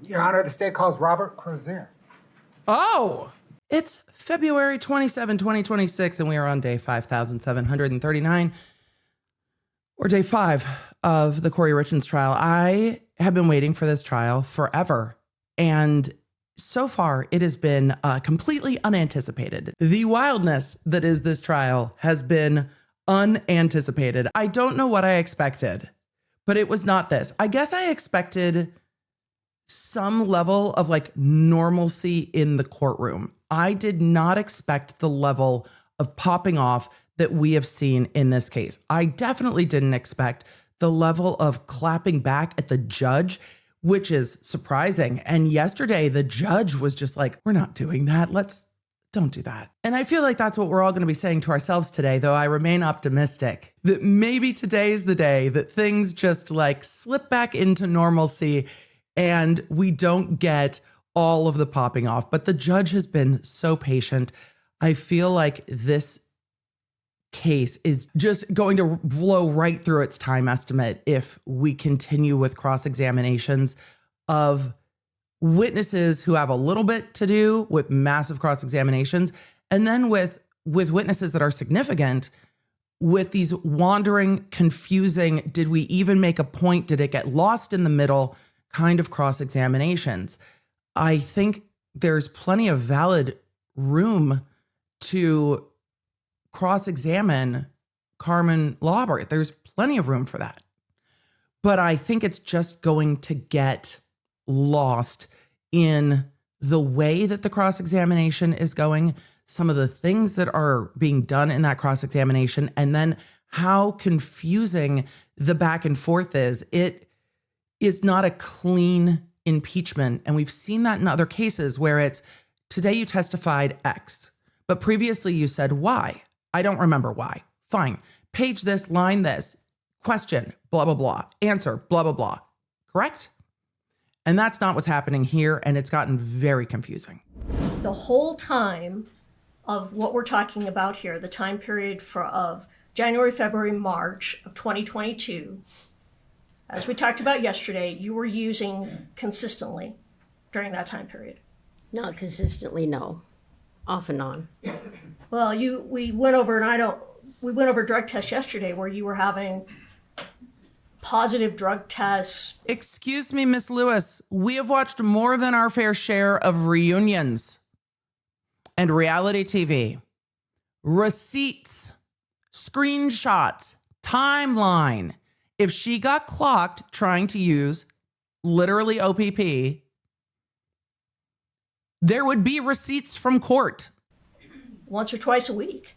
Your Honor, the state calls Robert Crozier. Oh, it's February 27, 2026, and we are on day 5,739, or day 5 of the Kouri Richins trial. I have been waiting for this trial forever, and so far it has been completely unanticipated. The wildness that is this trial has been unanticipated. I don't know what I expected, but it was not this. I guess I expected some level of like normalcy in the courtroom. I did not expect the level of popping off that we have seen in this case. I definitely didn't expect the level of clapping back at the judge, which is surprising. And yesterday the judge was just like, we're not doing that. Don't do that. And I feel like that's what we're all going to be saying to ourselves today, though I remain optimistic that maybe today's the day that things just like slip back into normalcy and we don't get all of the popping off. But the judge has been so patient. I feel like this case is just going to blow right through its time estimate if we continue with cross-examinations of witnesses who have a little bit to do with massive cross-examinations, and then with witnesses that are significant with these wandering, confusing, did we even make a point? Did it get lost in the middle kind of cross-examinations? I think there's plenty of valid room to cross-examine Carmen Lauber. There's plenty of room for that. But I think it's just going to get lost in the way that the cross-examination is going, some of the things that are being done in that cross-examination, and then how confusing the back and forth is. It is not a clean impeachment. And we've seen that in other cases where it's, today you testified X, but previously you said Y. I don't remember why. Fine. Page this, line this, question, blah, blah, blah, answer, blah, blah, blah. Correct? And that's not what's happening here. And it's gotten very confusing. The whole time of what we're talking about here, the time period of January, February, March of 2022, as we talked about yesterday, you were using consistently during that time period. Not consistently, no. Off and on. Well, we went over drug tests yesterday where you were having positive drug tests. Excuse me, Miss Lewis. We have watched more than our fair share of reunions and reality TV. Receipts, screenshots, timeline. If she got clocked trying to use literally OPP, there would be receipts from court. Once or twice a week.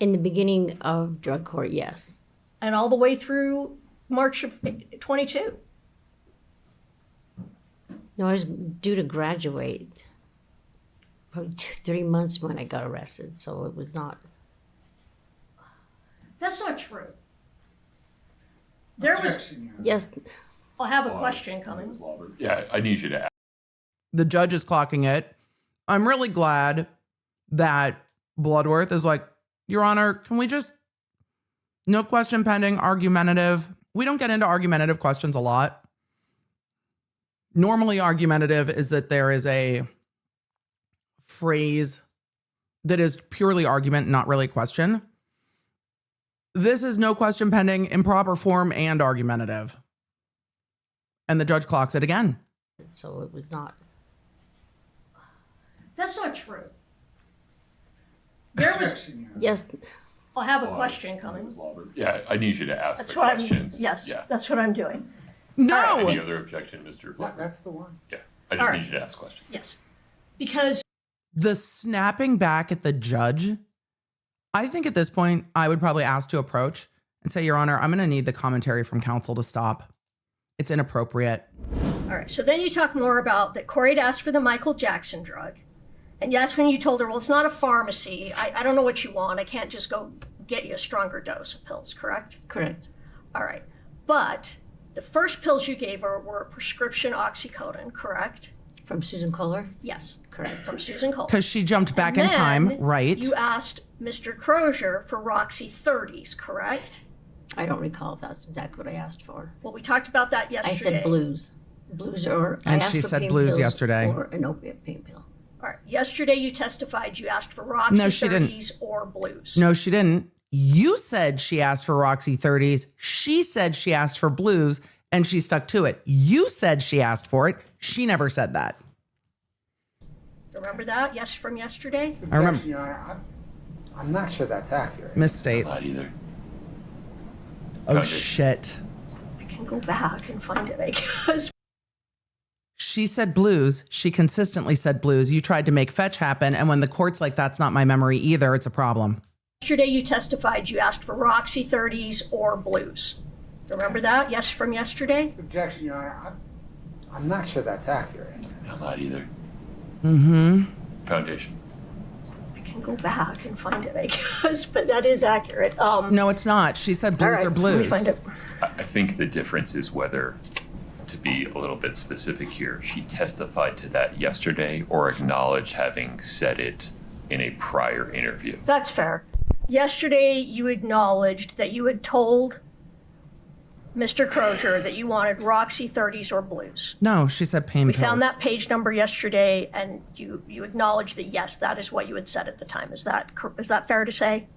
In the beginning of drug court, yes. And all the way through March of 22. No, I was due to graduate probably 3 months when I got arrested, so it was not. That's not true. There was. Objection, Your Honor. Yes. I'll have a question coming. Yeah, I need you to ask. The judge is clocking it. I'm really glad that Bloodworth is like, Your Honor, can we just, no question pending, argumentative. We don't get into argumentative questions a lot. Normally argumentative is that there is a phrase that is purely argument, not really question. This is no question pending, improper form, and argumentative. And the judge clocks it again. So it was not. That's not true. There was. Objection, Your Honor. Yes. I'll have a question coming. Yeah, I need you to ask That's the what questions. Yes, Yeah. that's what I'm doing. No! Any other objection, Mr. Yeah, that's the one. Yeah, I just All need right. you to ask questions. Yes. Because The snapping back at the judge, I think at this point, I would probably ask to approach and say, Your Honor, I'm going to need the commentary from counsel to stop. It's inappropriate. all right, so then you talk more about that Kouri had asked for the Michael Jackson drug. And that's when you told her, well, it's not a pharmacy. I don't know what you want. I can't just go get you a stronger dose of pills, correct? Correct. All right. But the first pills you gave her were prescription Oxycodone, correct? From Susan Kohler? Yes. Correct. From Susan Cole. Because she jumped back And in time, then right? You asked Mr. Crozier for Roxy 30s, correct? I don't recall if that's exactly what I asked for. Well, we talked about that I yesterday. said blues. Blues or I And asked she for said pain blues pills yesterday. or an opiate pain pill. All right. Yesterday you testified you asked for Roxy No, she didn't. 30s or blues. No, she didn't. You said she asked for Roxy 30s. She said she asked for blues, and she stuck to it. You said she asked for it. She never said that. Remember that? Yes, from yesterday? I remember. Objection, Your Honor. I'm not sure that's accurate. Not Misstates. either. Oh, Foundation. shit. I can go back and find it, I guess. She said blues. She consistently said blues. You tried to make fetch happen. And when the court's like, that's not my memory either, it's a problem. Yesterday you testified you asked for Roxy 30s or blues. Remember that? Yes, from yesterday? Objection, Your Honor. I'm not sure that's accurate. Not either. Foundation. I can go back and find it, I guess, but that is accurate. No, it's not. She said all blues right, or let me blues. find it. I think the difference is whether, to be a little bit specific here, she testified to that yesterday or acknowledged having said it in a prior interview. That's fair. Yesterday you acknowledged that you had told Mr. Crozier that you wanted Roxy 30s or blues. No, she said pain We pills. found that page number yesterday, and you acknowledged that, yes, that is what you had said at the time. Is that fair to say?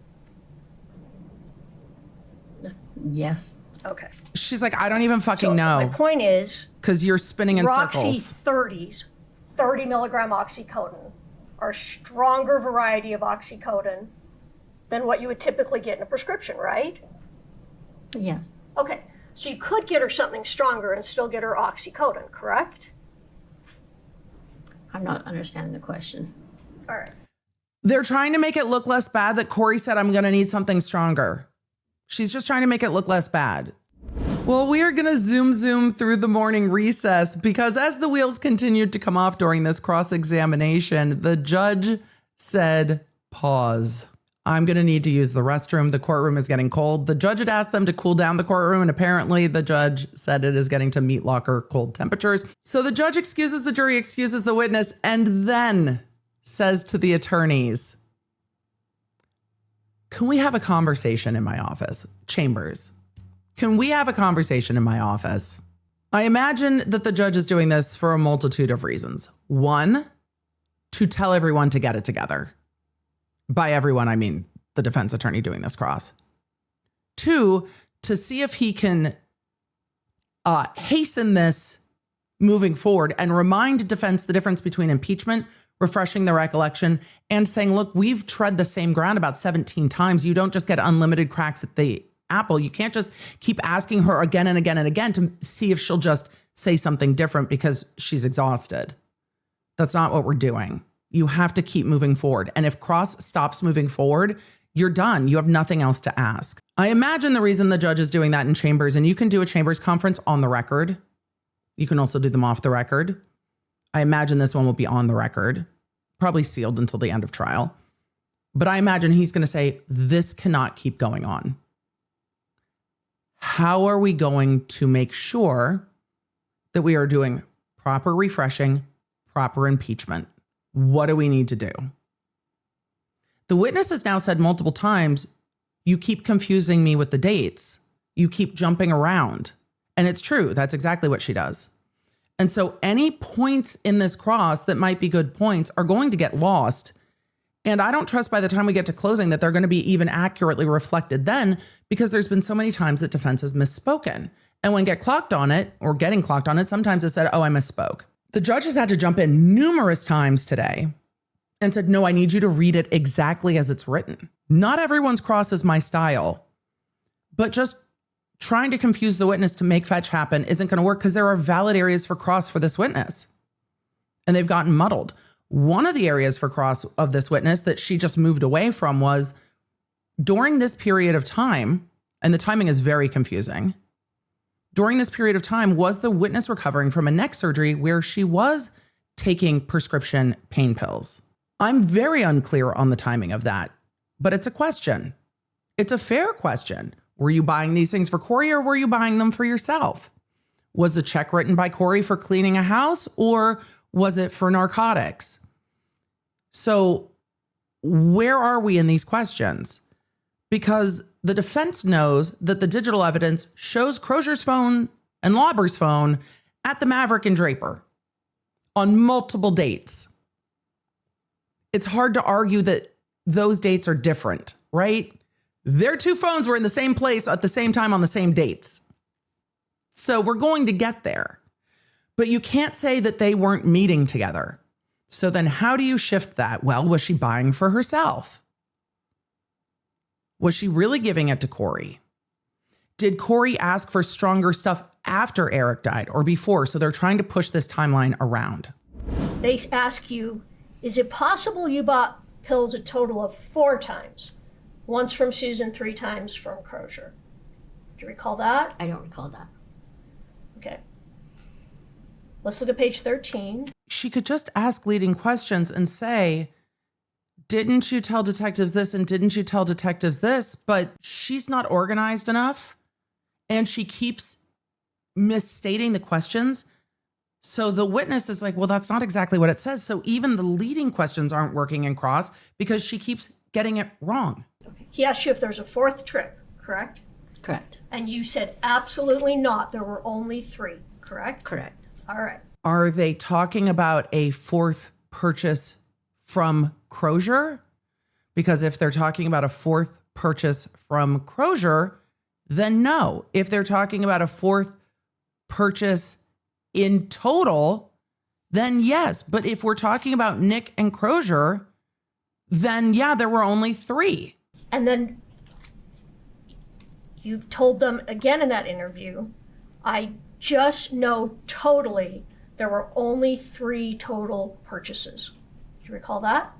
Yes. Okay. She's like, I don't even fucking So my know. point is, Because you're spinning in Roxy circles. 30s, 30 milligram oxycodone, are a stronger variety of oxycodone than what you would typically get in a prescription, right? Yes. Okay, so you could get her something stronger and still get her oxycodone, correct? I'm not understanding the question. All right. They're trying to make it look less bad that Kouri said, I'm going to need something stronger. She's just trying to make it look less bad. Well, we are going to zoom through the morning recess because as the wheels continued to come off during this cross-examination, the judge said, pause. I'm going to need to use the restroom. The courtroom is getting cold. The judge had asked them to cool down the courtroom, and apparently the judge said it is getting to meat locker cold temperatures. So the judge excuses the jury, excuses the witness, and then says to the attorneys, can we have a conversation in my office? Chambers, can we have a conversation in my office? I imagine that the judge is doing this for a multitude of reasons. One, to tell everyone to get it together. By everyone, I mean the defense attorney doing this cross. Two, to see if he can hasten this moving forward and remind defense the difference between impeachment, refreshing the recollection, and saying, look, we've tread the same ground about 17 times. You don't just get unlimited cracks at the apple. You can't just keep asking her again and again and again to see if she'll just say something different because she's exhausted. That's not what we're doing. You have to keep moving forward. And if cross stops moving forward, you're done. You have nothing else to ask. I imagine the reason the judge is doing that in chambers, and you can do a chambers conference on the record. You can also do them off the record. I imagine this one will be on the record, probably sealed until the end of trial. But I imagine he's going to say, this cannot keep going on. How are we going to make sure that we are doing proper refreshing, proper impeachment? What do we need to do? The witness has now said multiple times, you keep confusing me with the dates. You keep jumping around. And it's true. That's exactly what she does. And so any points in this cross that might be good points are going to get lost. And I don't trust by the time we get to closing that they're going to be even accurately reflected then, because there's been so many times that defense has misspoken. And when get clocked on it or getting clocked on it, sometimes it said, oh, I misspoke. The judge has had to jump in numerous times today and said, no, I need you to read it exactly as it's written. Not everyone's cross is my style, but just trying to confuse the witness to make fetch happen isn't going to work because there are valid areas for cross for this witness. And they've gotten muddled. One of the areas for cross of this witness that she just moved away from was during this period of time, and the timing is very confusing. During this period of time, was the witness recovering from a neck surgery where she was taking prescription pain pills? I'm very unclear on the timing of that, but it's a question. It's a fair question. Were you buying these things for Kouri or were you buying them for yourself? Was the check written by Kouri for cleaning a house or was it for narcotics? So where are we in these questions? Because the defense knows that the digital evidence shows Crozier's phone and Lauber's phone at the Maverick and Draper on multiple dates. It's hard to argue that those dates are different, right? Their two phones were in the same place at the same time on the same dates. So we're going to get there. But you can't say that they weren't meeting together. So then how do you shift that? Well, was she buying for herself? Was she really giving it to Kouri? Did Kouri ask for stronger stuff after Eric died or before? So they're trying to push this timeline around. They ask you, is it possible you bought pills a total of 4 times? Once from Susan, 3 times from Crozier. Do you recall that? I don't recall that. Okay. Let's look at page 13. She could just ask leading questions and say, didn't you tell detectives this and didn't you tell detectives this? But she's not organized enough and she keeps misstating the questions. So the witness is like, well, that's not exactly what it says. So even the leading questions aren't working in cross because she keeps getting it wrong. He asked you if there's a 4th trip, correct? Correct. And you said absolutely not. There were only 3, correct? Correct. All right. Are they talking about a 4th purchase from Crozier? Because if they're talking about a 4th purchase from Crozier, then no. If they're talking about a 4th purchase in total, then yes. But if we're talking about Nick and Crozier, then yeah, there were only 3. And then you've told them again in that interview, I just know totally there were only 3 total purchases. Do you recall that?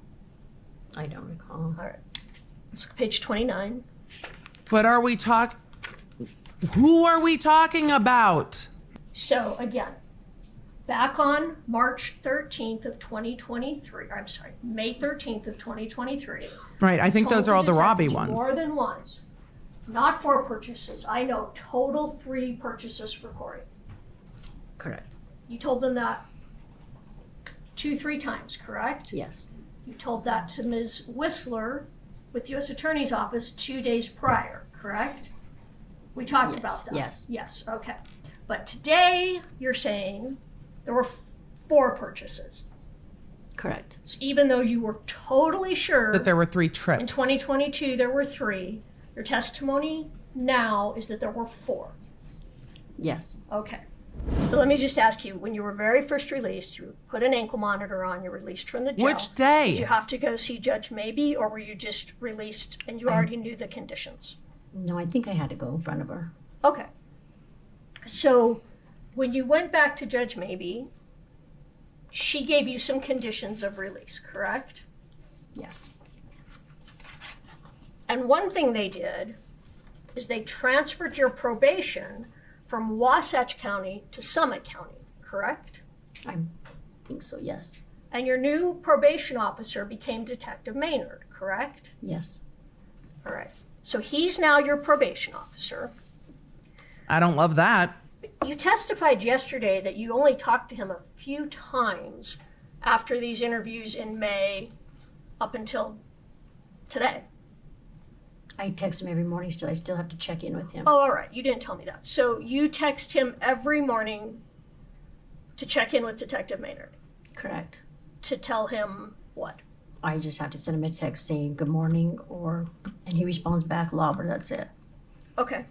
I don't recall. All right. Let's look at page 29. But who are we talking about? So again, back on March 13th of 2023, I'm sorry, May 13th of 2023. Right, I think those are all the Robbie ones. More than once. Not 4 purchases. I know total 3 purchases for Kouri. Correct. You told them that 2-3 times, correct? Yes. You told that to Ms. Whistler with U.S. Attorney's Office 2 days prior, correct? We talked about that. Yes. Yes, okay. But today, you're saying there were 4 purchases. Correct. So even though you were totally sure That there were 3 trips. in 2022 there were 3, your testimony now is that there were 4. Yes. Okay. But let me just ask you, when you were very first released, you put an ankle monitor on, you're released from the jail. Which day? Did you have to go see Judge Maybe, or were you just released and you already knew the conditions? No, I think I had to go in front of her. Okay. So when you went back to Judge Maybe, she gave you some conditions of release, correct? Yes. And one thing they did is they transferred your probation from Wasatch County to Summit County, correct? I think so, yes. And your new probation officer became Detective Maynard, correct? Yes. All right. So he's now your probation officer. I don't love that. You testified yesterday that you only talked to him a few times after these interviews in May up until today. I text him every morning still. I still have to check in with him. Oh, all right. You didn't tell me that. So you text him every morning to check in with Detective Maynard, Correct. to tell him what? I just have to send him a text saying good morning and he responds back, Lauber, that's it. Okay.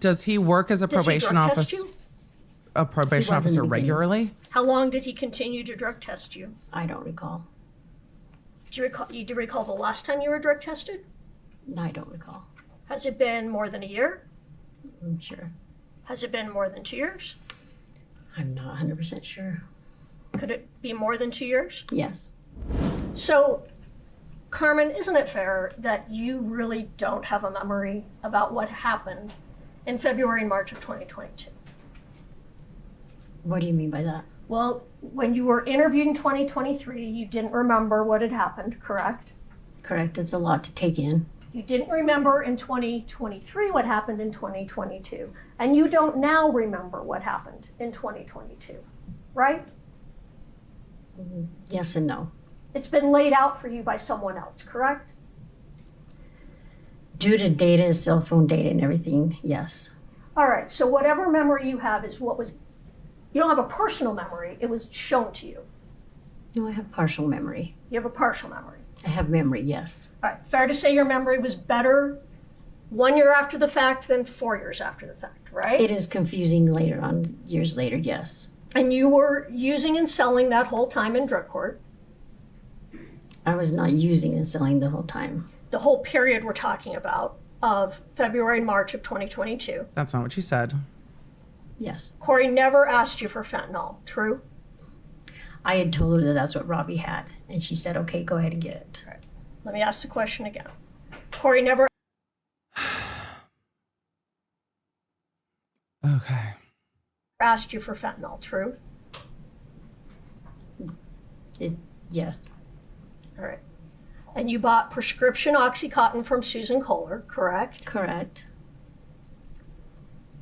Does he work as a Does he probation drug test officer? you? A probation He was in officer the beginning. regularly? How long did he continue to drug test you? I don't recall. Do you recall the last time you were drug tested? No, I don't recall. Has it been more than a year? I'm sure. Has it been more than 2 years? I'm not 100% sure. Could it be more than 2 years? Yes. So, Carmen, isn't it fair that you really don't have a memory about what happened in February and March of 2022? What do you mean by that? Well, when you were interviewed in 2023, you didn't remember what had happened, correct? Correct. It's a lot to take in. You didn't remember in 2023 what happened in 2022. And you don't now remember what happened in 2022, right? Yes and no. It's been laid out for you by someone else, correct? Due to data, cell phone data and everything, yes. All right, so whatever memory you have is what was You don't have a personal memory. It was shown to you. No, I have partial memory. You have a partial memory. I have memory, yes. All right. Fair to say your memory was better 1 year after the fact than 4 years after the fact, right? It is confusing later on, years later, yes. And you were using and selling that whole time in drug court. I was not using and selling the whole time. The whole period we're talking about of February and March of 2022. That's not what she said. Yes. Kouri never asked you for fentanyl, true? I had told her that that's what Robbie had, and she said, okay, go ahead and get it. Let me ask the question again. Kouri never Okay. asked you for fentanyl, true? Yes. All right. And you bought prescription Oxycontin from Susan Kohler, correct? Correct.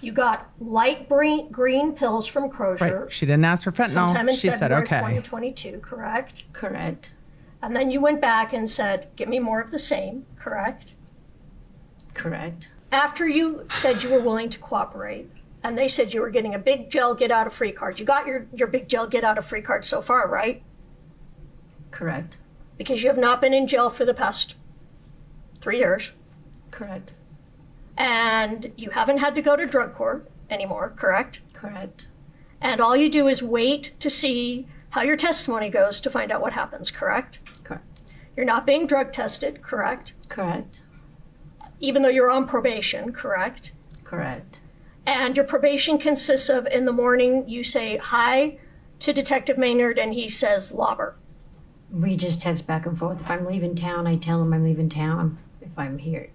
You got light green pills from Crozier. Right. She didn't ask for Sometime in fentanyl. She said, February okay. 2022, correct? Correct. And then you went back and said, give me more of the same, correct? Correct. After you said you were willing to cooperate, and they said you were getting a big jail get out of free card. You got your big jail get out of free card so far, right? Correct. Because you have not been in jail for the past 3 years. Correct. And you haven't had to go to drug court anymore, correct? Correct. And all you do is wait to see how your testimony goes to find out what happens, correct? Correct. You're not being drug tested, correct? Correct. Even though you're on probation, correct? Correct. And your probation consists of, in the morning, you say hi to Detective Maynard and he says Lauber. We just text back and forth. If I'm leaving town, I tell him I'm leaving town. If I'm here,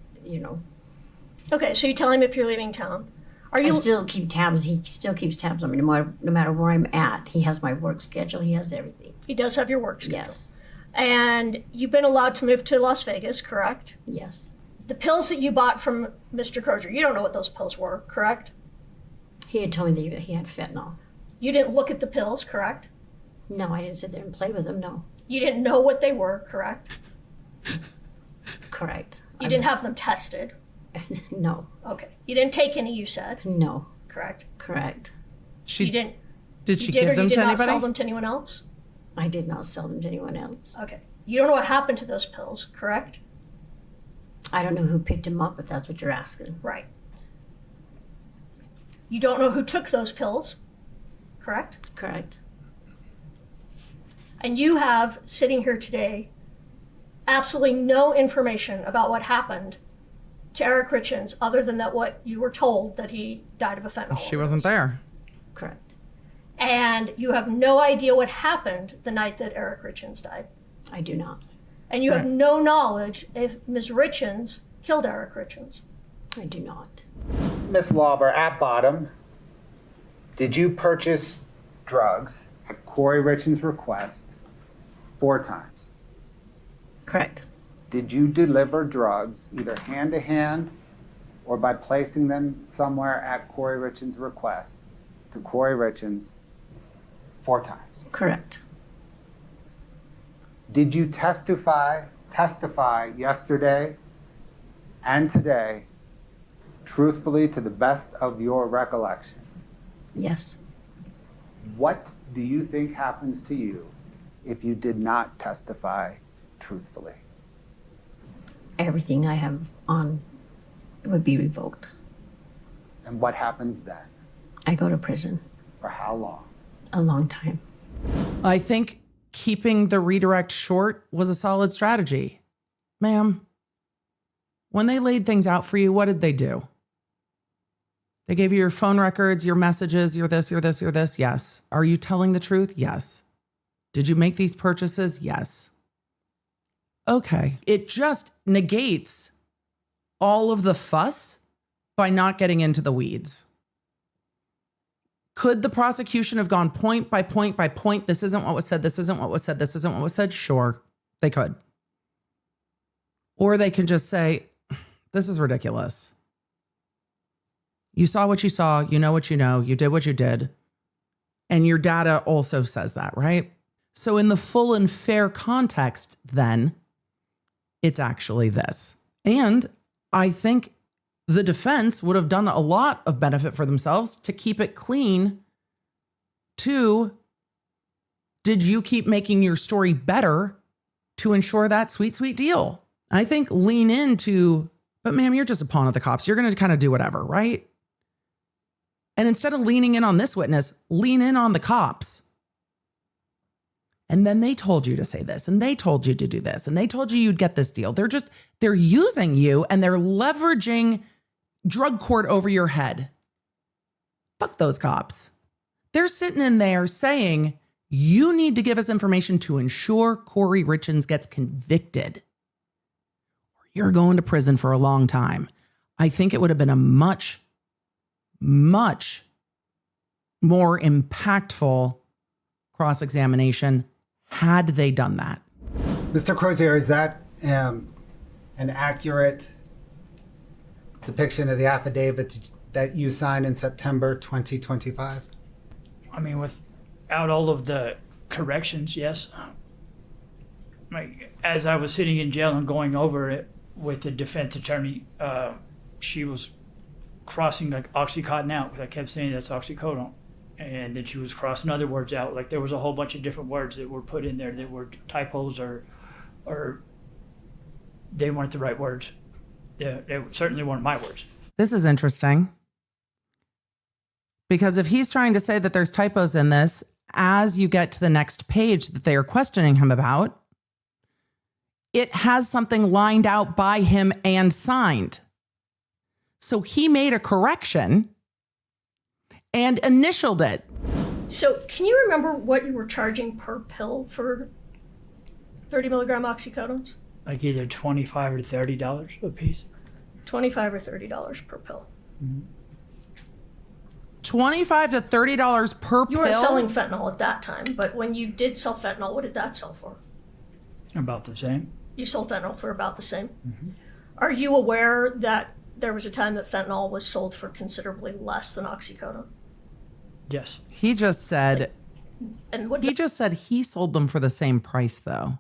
Okay, so you tell him if you're leaving town. Are I you still keep tabs. He still keeps tabs on me no matter where I'm at. He has my work schedule. He has everything. He does have your work schedule. Yes. And you've been allowed to move to Las Vegas, correct? Yes. The pills that you bought from Mr. Crozier, you don't know what those pills were, correct? He had told me that he had fentanyl. You didn't look at the pills, correct? No, I didn't sit there and play with them. No. You didn't know what they were, correct? Correct. You didn't have them tested. No. Okay. You didn't take any, you said, No. correct? Correct. You didn't. Did You she did give or them you did to not anybody? sell them to anyone else? I did not sell them to anyone else. Okay. You don't know what happened to those pills, correct? I don't know who picked him up, if that's what you're asking. Right. You don't know who took those pills, correct? Correct. And you have, sitting here today, absolutely no information about what happened to Eric Richins other than that what you were told that he died of a fentanyl She wasn't there. Correct. And you have no idea what happened the night that Eric Richins died. I do not. And you have Right. no knowledge if Ms. Richins killed Eric Richins. I do not. Miss Lauber, at bottom, did you purchase drugs at Kouri Richins' request 4 times? Correct. Did you deliver drugs either hand to hand or by placing them somewhere at Kouri Richins' request to Kouri Richins 4 times? Correct. Did you testify yesterday and today truthfully to the best of your recollection? Yes. What do you think happens to you if you did not testify truthfully? Everything I have on would be revoked. And what happens then? I go to prison. For how long? A long time. I think keeping the redirect short was a solid strategy. Ma'am, when they laid things out for you, what did they do? They gave you your phone records, your messages, you're this, you're this, you're this. Yes. Are you telling the truth? Yes. Did you make these purchases? Yes. Okay. It just negates all of the fuss by not getting into the weeds. Could the prosecution have gone point by point by point? This isn't what was said. This isn't what was said. This isn't what was said. Sure, they could. Or they can just say, this is ridiculous. You saw what you saw. You know what you know. You did what you did. And your data also says that, right? So in the full and fair context, then, it's actually this. And I think the defense would have done a lot of benefit for themselves to keep it clean Two, did you keep making your story better to ensure that sweet, sweet deal? I think lean into, but ma'am, you're just a pawn of the cops. You're going to kind of do whatever, right? And instead of leaning in on this witness, lean in on the cops. And then they told you to say this, and they told you to do this, and they told you you'd get this deal. They're using you, and they're leveraging drug court over your head. Fuck those cops. They're sitting in there saying, you need to give us information to ensure Kouri Richins gets convicted, or you're going to prison for a long time. I think it would have been a much, much more impactful cross-examination had they done that. Mr. Crozier, is that an accurate depiction of the affidavit that you signed in September 2025? I mean, without all of the corrections, yes. Like, as I was sitting in jail and going over it with the defense attorney, she was crossing like Oxycontin out because I kept saying that's Oxycodone. And then she was crossing other words out. Like there was a whole bunch of different words that were put in there that were typos or they weren't the right words. They certainly weren't my words. This is interesting. Because if he's trying to say that there's typos in this, as you get to the next page that they are questioning him about, it has something lined out by him and signed. So he made a correction and initialed it. So can you remember what you were charging per pill for 30 milligram oxycodones? Like either $25 or $30 a piece. $25 or $30 per pill. $25 to $30 per pill? You weren't selling fentanyl at that time, but when you did sell fentanyl, what did that sell for? About the same. You sold fentanyl for about the same? Mm-hmm. Are you aware that there was a time that fentanyl was sold for considerably less than oxycodone? Yes. He just said, and what he just said he sold them for the same price though.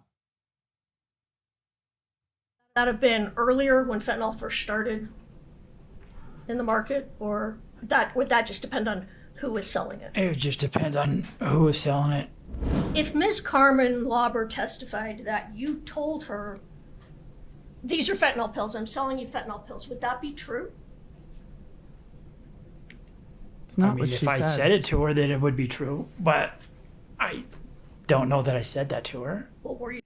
That have been earlier when fentanyl first started in the market, or would that just depend on who was selling it? It just depends on who was selling it. If Ms. Carmen Lauber testified that you told her, these are fentanyl pills, I'm selling you fentanyl pills, would that be true? It's not I mean, what if she I said. said it to her, then it would be true. But I don't know that I said that to her. Well, were you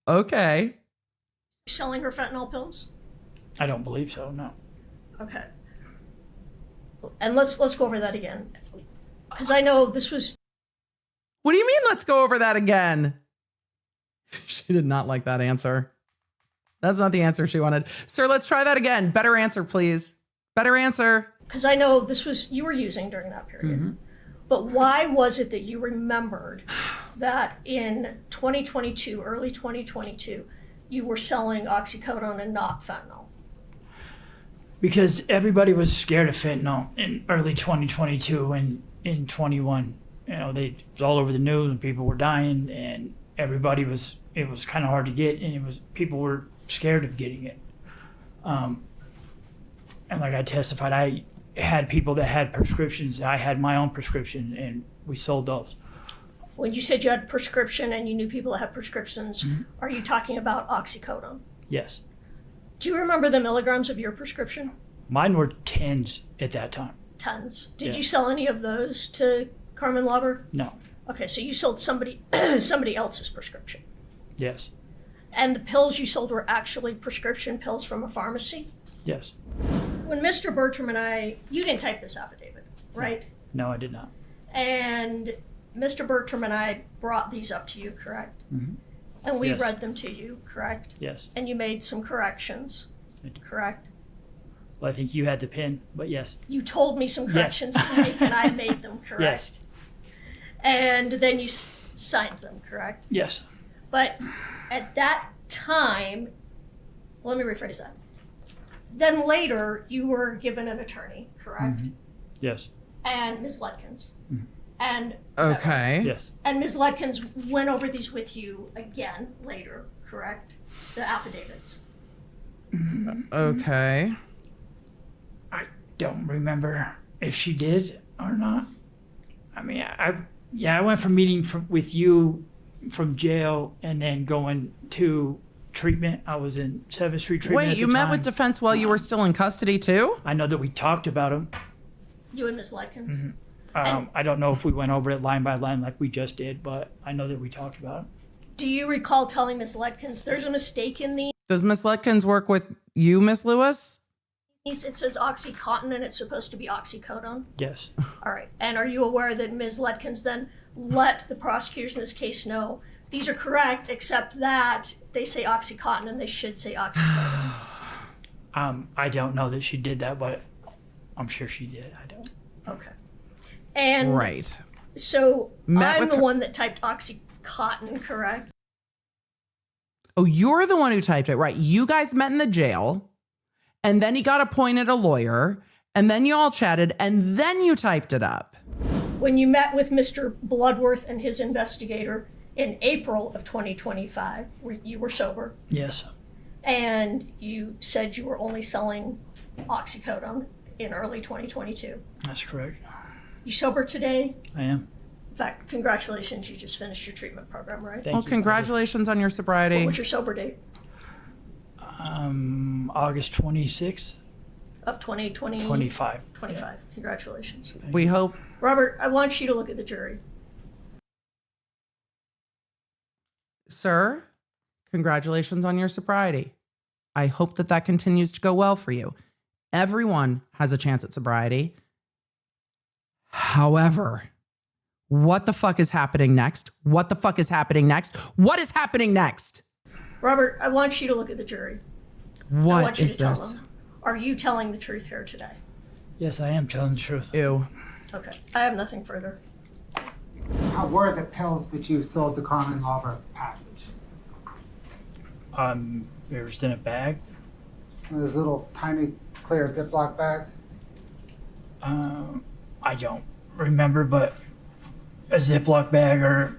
Okay. selling her fentanyl pills? I don't believe so, no. Okay. And let's go over that again. Because I know this was... What do you mean, let's go over that again? She did not like that answer. That's not the answer she wanted. Sir, let's try that again. Better answer, please. Better answer. Because I know this was you were using during that period. Mm-hmm. But why was it that you remembered that in 2022, early 2022, you were selling oxycodone and not fentanyl? Because everybody was scared of fentanyl in early 2022 and in 21. You know, it was all over the news and people were dying and it was kind of hard to get and people were scared of getting it. And like I testified, I had people that had prescriptions. I had my own prescription and we sold those. When you said you had prescription and you knew people that had prescriptions, mm-hmm. Are you talking about oxycodone? Yes. Do you remember the milligrams of your prescription? Mine were 10s at that time. 10s. Did you sell any of those to Carmen Lauber? No. Okay, so you sold somebody else's prescription. Yes. And the pills you sold were actually prescription pills from a pharmacy? Yes. When Mr. Bertram and you didn't type this affidavit, right? No, I did not. And Mr. Bertram and I brought these up to you, correct? Mm-hmm. And we read them to you, correct? Yes. And you made some corrections, correct? Well, I think you had the pen, but yes. You told me some corrections to make and I made them, correct? Yes. And then you signed them, correct? Yes. But at that time, let me rephrase that. Then later, you were given an attorney, correct? Mm-hmm. Yes. And Ms. Ludkins. Mm-hmm. And okay. Right? Yes. And Ms. Ludkins went over these with you again later, correct? The affidavits. Okay. I don't remember if she did or not. I mean, I went from meeting with you from jail and then going to treatment. I was in 7th Street treatment. Wait, at you the met time. with defense while you were still in custody too? I know that we talked about him. You and Ms. Letkins? I don't know if we went over it line by line like we just did, but I know that we talked about him. Do you recall telling Ms. Letkins there's a mistake in these? Does Miss Letkins work with you, Miss Lewis? It says Oxycontin and it's supposed to be Oxycodone. Yes. All right. And are you aware that Ms. Letkins then let the prosecutors in this case know these are correct, except that they say Oxycontin and they should say Oxycodone? I don't know that she did that, but I'm sure she did. I don't. Okay. And Right. so Met I'm with the her- one that typed Oxycontin, correct? Oh, you're the one who typed it, right? You guys met in the jail, and then he got appointed a lawyer, and then you all chatted, and then you typed it up. When you met with Mr. Bloodworth and his investigator in April of 2025, you were sober, Yes. and you said you were only selling Oxycodone in early 2022. That's correct. You sober today? I am. In fact, congratulations, you just finished your treatment program, right? Thank Well, you. congratulations on your sobriety. What's your sober date? August 26th, Of 2020? 25. 25. Congratulations. We hope. Robert, I want you to look at the jury. Sir, congratulations on your sobriety. I hope that that continues to go well for you. Everyone has a chance at sobriety. However, what the fuck is happening next? What the fuck is happening next? What is happening next? Robert, I want you to look at the jury. I What want you is to tell this? them. Are you telling the truth here today? Yes, I am telling the truth. Ew. Okay. I have nothing further. How were the pills that you sold to Carmen Lauber packaged? It was in a bag. Those little tiny clear Ziploc bags? I don't remember, but a Ziploc bag or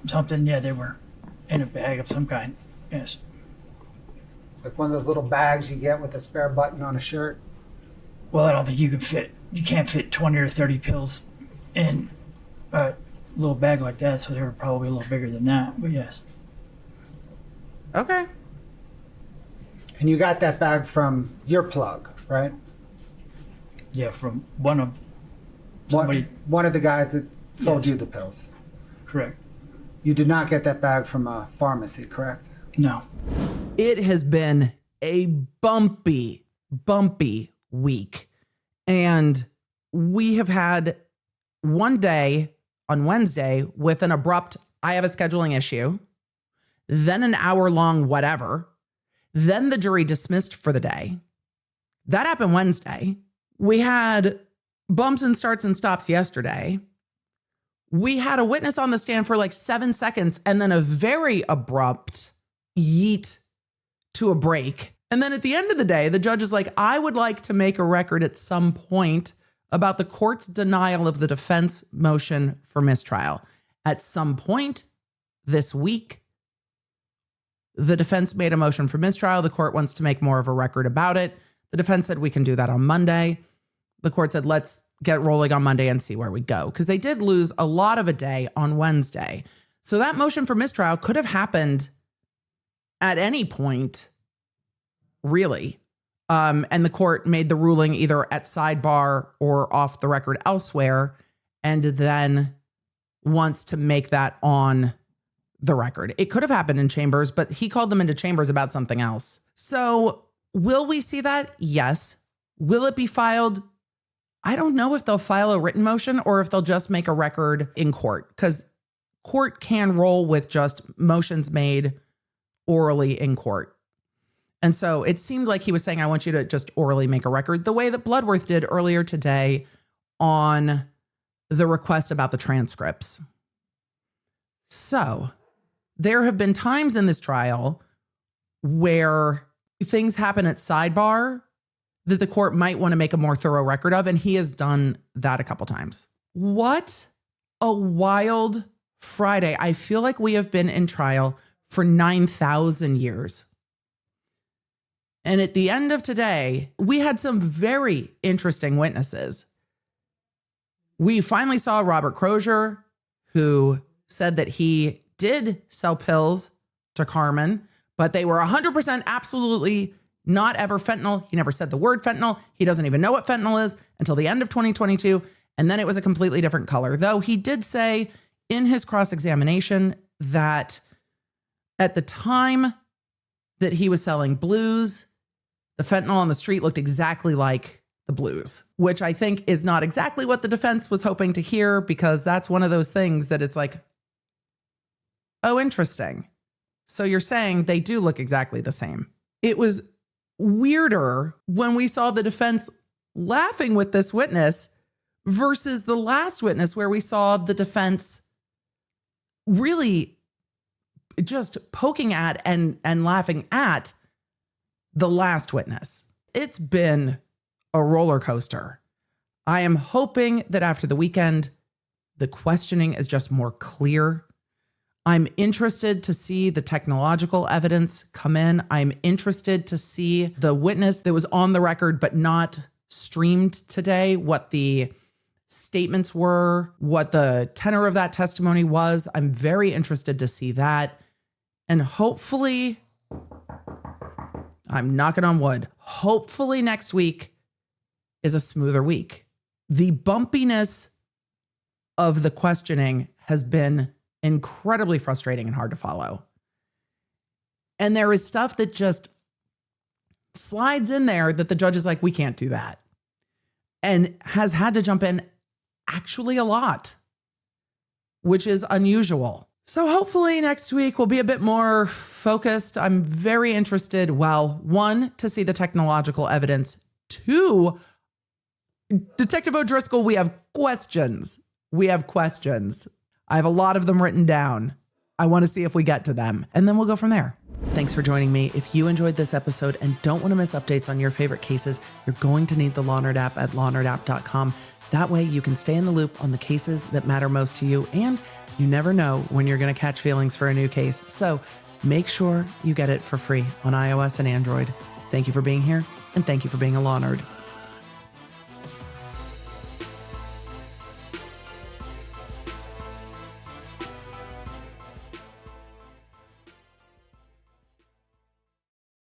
something. Yeah, they were in a bag of some kind. Yes. Like one of those little bags you get with a spare button on a shirt? Well, I don't think you can't fit 20 or 30 pills in a little bag like that, so they were probably a little bigger than that, but yes. Okay. And you got that bag from your plug, right? Yeah, from one of somebody, One of the guys that sold Yes. you the pills. correct. You did not get that bag from a pharmacy, correct? No. It has been a bumpy week. And we have had one day on Wednesday with an abrupt, I have a scheduling issue, then an hour-long whatever, then the jury dismissed for the day. That happened Wednesday. We had bumps and starts and stops yesterday. We had a witness on the stand for like 7 seconds and then a very abrupt yeet to a break. And then at the end of the day, the judge is like, I would like to make a record at some point about the court's denial of the defense motion for mistrial. At some point this week, the defense made a motion for mistrial. The court wants to make more of a record about it. The defense said we can do that on Monday. The court said, let's get rolling on Monday and see where we go. Because they did lose a lot of a day on Wednesday. So that motion for mistrial could have happened at any point, really. And the court made the ruling either at sidebar or off the record elsewhere, and then wants to make that on the record. It could have happened in chambers, but he called them into chambers about something else. So will we see that? Yes. Will it be filed? I don't know if they'll file a written motion or if they'll just make a record in court, because court can roll with just motions made orally in court. And so it seemed like he was saying, I want you to just orally make a record the way that Bloodworth did earlier today on the request about the transcripts. So there have been times in this trial where things happen at sidebar that the court might want to make a more thorough record of, and he has done that a couple times. What a wild Friday. I feel like we have been in trial for 9,000 years. And at the end of today, we had some very interesting witnesses. We finally saw Robert Crozier, who said that he did sell pills to Carmen, but they were 100% absolutely not ever fentanyl. He never said the word fentanyl. He doesn't even know what fentanyl is until the end of 2022. And then it was a completely different color. Though he did say in his cross-examination that at the time that he was selling blues, the fentanyl on the street looked exactly like the blues, which I think is not exactly what the defense was hoping to hear, because that's one of those things that it's like, oh, interesting. So you're saying they do look exactly the same. It was weirder when we saw the defense laughing with this witness versus the last witness, where we saw the defense really just poking at and laughing at the last witness. It's been a roller coaster. I am hoping that after the weekend, the questioning is just more clear. I'm interested to see the technological evidence come in. I'm interested to see the witness that was on the record but not streamed today, what the statements were, what the tenor of that testimony was. I'm very interested to see that. And hopefully, I'm knocking on wood, hopefully next week is a smoother week. The bumpiness of the questioning has been incredibly frustrating and hard to follow. And there is stuff that just slides in there that the judge is like, we can't do that. And has had to jump in actually a lot, which is unusual. So hopefully next week will be a bit more focused. I'm very interested, well, one, to see the technological evidence. Two, Detective O'Driscoll, we have questions. We have questions. I have a lot of them written down. I want to see if we get to them, and then we'll go from there. Thanks for joining me. If you enjoyed this episode and don't want to miss updates on your favorite cases, you're going to need the LawNerd app at lawnerd.app.com. That way you can stay in the loop on the cases that matter most to you, and you never know when you're going to catch feelings for a new case. So make sure you get it for free on iOS and Android. Thank you for being here, and thank you for being a Law Nerd.